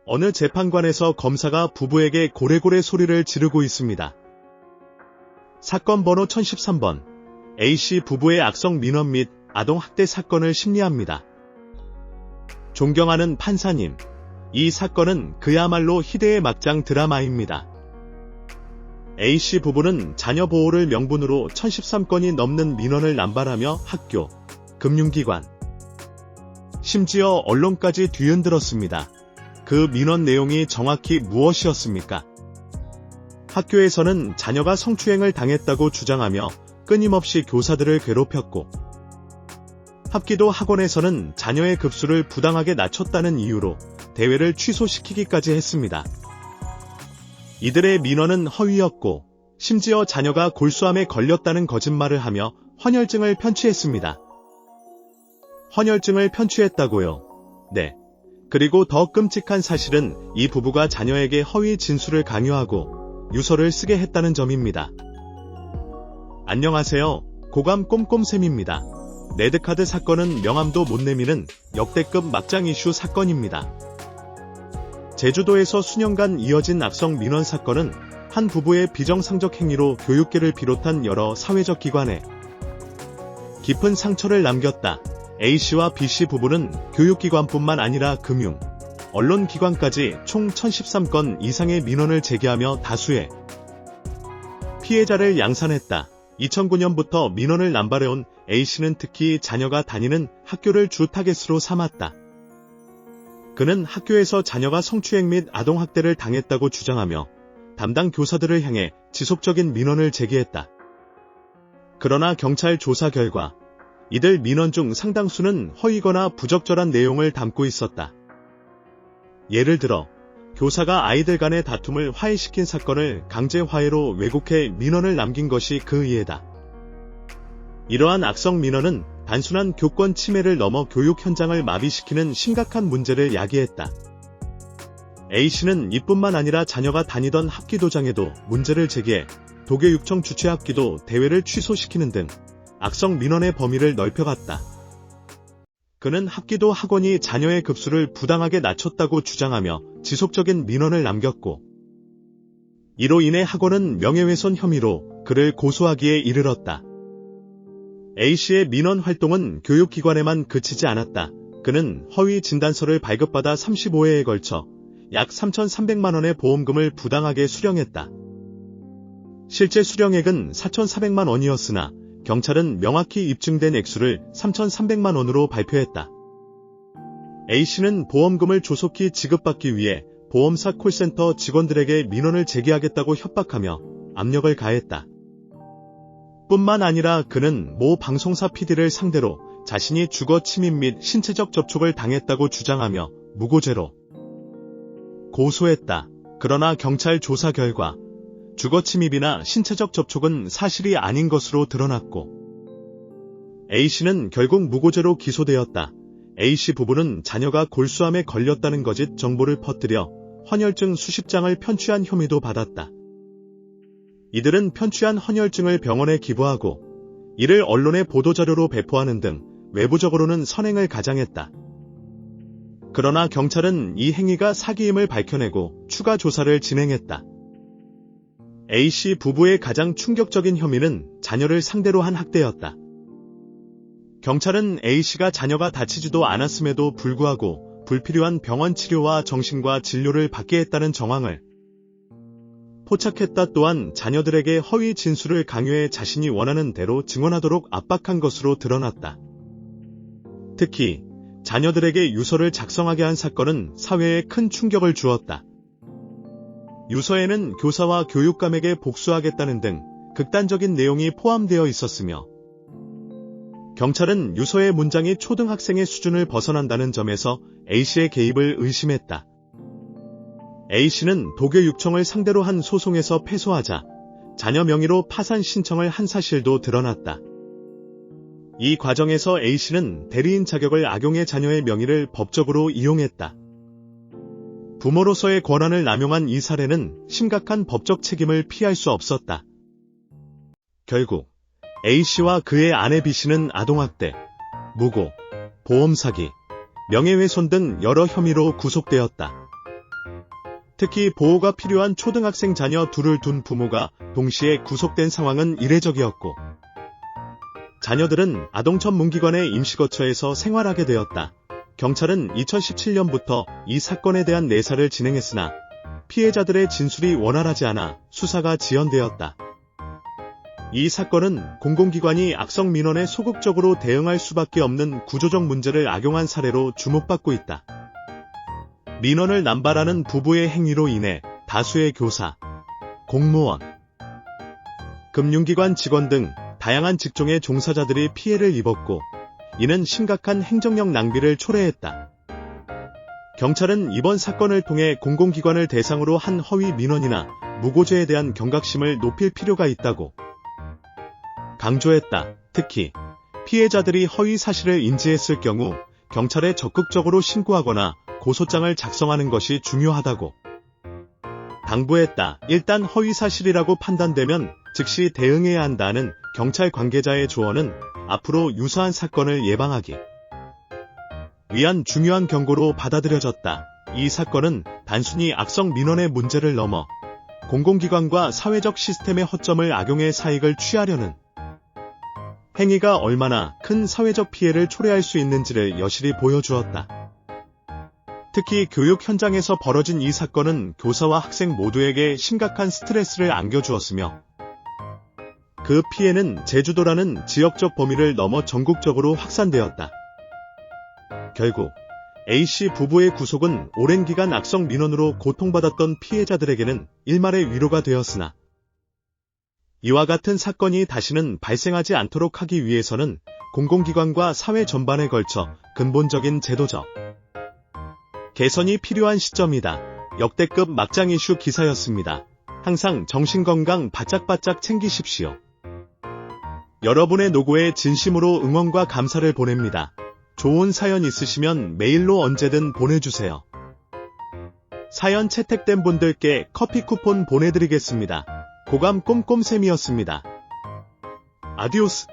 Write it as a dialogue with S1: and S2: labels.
S1: 어느 재판관에서 검사가 부부에게 고래고래 소리를 지르고 있습니다. 사건 번호 1013번. A씨 부부의 악성 민원 및 아동학대 사건을 심리합니다. 존경하는 판사님, 이 사건은 그야말로 희대의 막장 드라마입니다. A씨 부부는 자녀 보호를 명분으로 1013건이 넘는 민원을 남발하며 학교, 금융기관, 심지어 언론까지 뒤흔들었습니다. 그 민원 내용이 정확히 무엇이었습니까? 학교에서는 자녀가 성추행을 당했다고 주장하며 끊임없이 교사들을 괴롭혔고, 합기도 학원에서는 자녀의 급수를 부당하게 낮췄다는 이유로 대회를 취소시키기까지 했습니다. 이들의 민원은 허위였고, 심지어 자녀가 골수암에 걸렸다는 거짓말을 하며 헌혈증을 편취했습니다. 헌혈증을 편취했다고요? 네. 그리고 더 끔찍한 사실은 이 부부가 자녀에게 허위 진술을 강요하고 유서를 쓰게 했다는 점입니다. 안녕하세요. 고감 꼼꼼쌤입니다. 레드카드 사건은 명함도 못 내미는 역대급 막장 이슈 사건입니다. 제주도에서 수년간 이어진 악성 민원 사건은 한 부부의 비정상적 행위로 교육계를 비롯한 여러 사회적 기관에 깊은 상처를 남겼다. A씨와 B씨 부부는 교육기관뿐만 아니라 금융, 언론기관까지 총 1013건 이상의 민원을 제기하며 다수의 피해자를 양산했다. 2009년부터 민원을 남발해온 A씨는 특히 자녀가 다니는 학교를 주 타겟으로 삼았다. 그는 학교에서 자녀가 성추행 및 아동학대를 당했다고 주장하며 담당 교사들을 향해 지속적인 민원을 제기했다. 그러나 경찰 조사 결과 이들 민원 중 상당수는 허위거나 부적절한 내용을 담고 있었다. 예를 들어 교사가 아이들 간의 다툼을 화해시킨 사건을 강제 화해로 왜곡해 민원을 남긴 것이 그 이해다. 이러한 악성 민원은 단순한 교권 침해를 넘어 교육 현장을 마비시키는 심각한 문제를 야기했다. A씨는 이뿐만 아니라 자녀가 다니던 합기도장에도 문제를 제기해 도교육청 주최 합기도 대회를 취소시키는 등 악성 민원의 범위를 넓혀갔다. 그는 합기도 학원이 자녀의 급수를 부당하게 낮췄다고 주장하며 지속적인 민원을 남겼고, 이로 인해 학원은 명예훼손 혐의로 그를 고소하기에 이르렀다. A씨의 민원 활동은 교육기관에만 그치지 않았다. 그는 허위 진단서를 발급받아 35회에 걸쳐 약 3,300만 원의 보험금을 부당하게 수령했다. 실제 수령액은 4,400만 원이었으나 경찰은 명확히 입증된 액수를 3,300만 원으로 발표했다. A씨는 보험금을 조속히 지급받기 위해 보험사 콜센터 직원들에게 민원을 제기하겠다고 협박하며 압력을 가했다. 뿐만 아니라 그는 모 방송사 PD를 상대로 자신이 주거 침입 및 신체적 접촉을 당했다고 주장하며 무고죄로 고소했다. 그러나 경찰 조사 결과 주거 침입이나 신체적 접촉은 사실이 아닌 것으로 드러났고, A씨는 결국 무고죄로 기소되었다. A씨 부부는 자녀가 골수암에 걸렸다는 거짓 정보를 퍼뜨려 헌혈증 수십 장을 편취한 혐의도 받았다. 이들은 편취한 헌혈증을 병원에 기부하고 이를 언론의 보도자료로 배포하는 등 외부적으로는 선행을 가장했다. 그러나 경찰은 이 행위가 사기임을 밝혀내고 추가 조사를 진행했다. A씨 부부의 가장 충격적인 혐의는 자녀를 상대로 한 학대였다. 경찰은 A씨가 자녀가 다치지도 않았음에도 불구하고 불필요한 병원 치료와 정신과 진료를 받게 했다는 정황을 포착했다. 또한 자녀들에게 허위 진술을 강요해 자신이 원하는 대로 증언하도록 압박한 것으로 드러났다. 특히 자녀들에게 유서를 작성하게 한 사건은 사회에 큰 충격을 주었다. 유서에는 교사와 교육감에게 복수하겠다는 등 극단적인 내용이 포함되어 있었으며, 경찰은 유서의 문장이 초등학생의 수준을 벗어난다는 점에서 A씨의 개입을 의심했다. A씨는 도교육청을 상대로 한 소송에서 패소하자 자녀 명의로 파산 신청을 한 사실도 드러났다. 이 과정에서 A씨는 대리인 자격을 악용해 자녀의 명의를 법적으로 이용했다. 부모로서의 권한을 남용한 이 사례는 심각한 법적 책임을 피할 수 없었다. 결국 A씨와 그의 아내 B씨는 아동학대, 무고, 보험 사기, 명예훼손 등 여러 혐의로 구속되었다. 특히 보호가 필요한 초등학생 자녀 둘을 둔 부모가 동시에 구속된 상황은 이례적이었고, 자녀들은 아동전문기관의 임시거처에서 생활하게 되었다. 경찰은 2017년부터 이 사건에 대한 내사를 진행했으나 피해자들의 진술이 원활하지 않아 수사가 지연되었다. 이 사건은 공공기관이 악성 민원에 소극적으로 대응할 수밖에 없는 구조적 문제를 악용한 사례로 주목받고 있다. 민원을 남발하는 부부의 행위로 인해 다수의 교사, 공무원, 금융기관 직원 등 다양한 직종의 종사자들이 피해를 입었고, 이는 심각한 행정력 낭비를 초래했다. 경찰은 이번 사건을 통해 공공기관을 대상으로 한 허위 민원이나 무고죄에 대한 경각심을 높일 필요가 있다고 강조했다. 특히 피해자들이 허위 사실을 인지했을 경우 경찰에 적극적으로 신고하거나 고소장을 작성하는 것이 중요하다고 당부했다. 일단 허위 사실이라고 판단되면 즉시 대응해야 한다는 경찰 관계자의 조언은 앞으로 유사한 사건을 예방하기 위한 중요한 경고로 받아들여졌다. 이 사건은 단순히 악성 민원의 문제를 넘어 공공기관과 사회적 시스템의 허점을 악용해 사익을 취하려는 행위가 얼마나 큰 사회적 피해를 초래할 수 있는지를 여실히 보여주었다. 특히 교육 현장에서 벌어진 이 사건은 교사와 학생 모두에게 심각한 스트레스를 안겨주었으며, 그 피해는 제주도라는 지역적 범위를 넘어 전국적으로 확산되었다. 결국 A씨 부부의 구속은 오랜 기간 악성 민원으로 고통받았던 피해자들에게는 일말의 위로가 되었으나, 이와 같은 사건이 다시는 발생하지 않도록 하기 위해서는 공공기관과 사회 전반에 걸쳐 근본적인 제도적 개선이 필요한 시점이다. 역대급 막장 이슈 기사였습니다. 항상 정신건강 바짝바짝 챙기십시오. 여러분의 노고에 진심으로 응원과 감사를 보냅니다. 좋은 사연 있으시면 메일로 언제든 보내주세요. 사연 채택된 분들께 커피 쿠폰 보내드리겠습니다. 고감 꼼꼼샘이었습니다. 아디오스.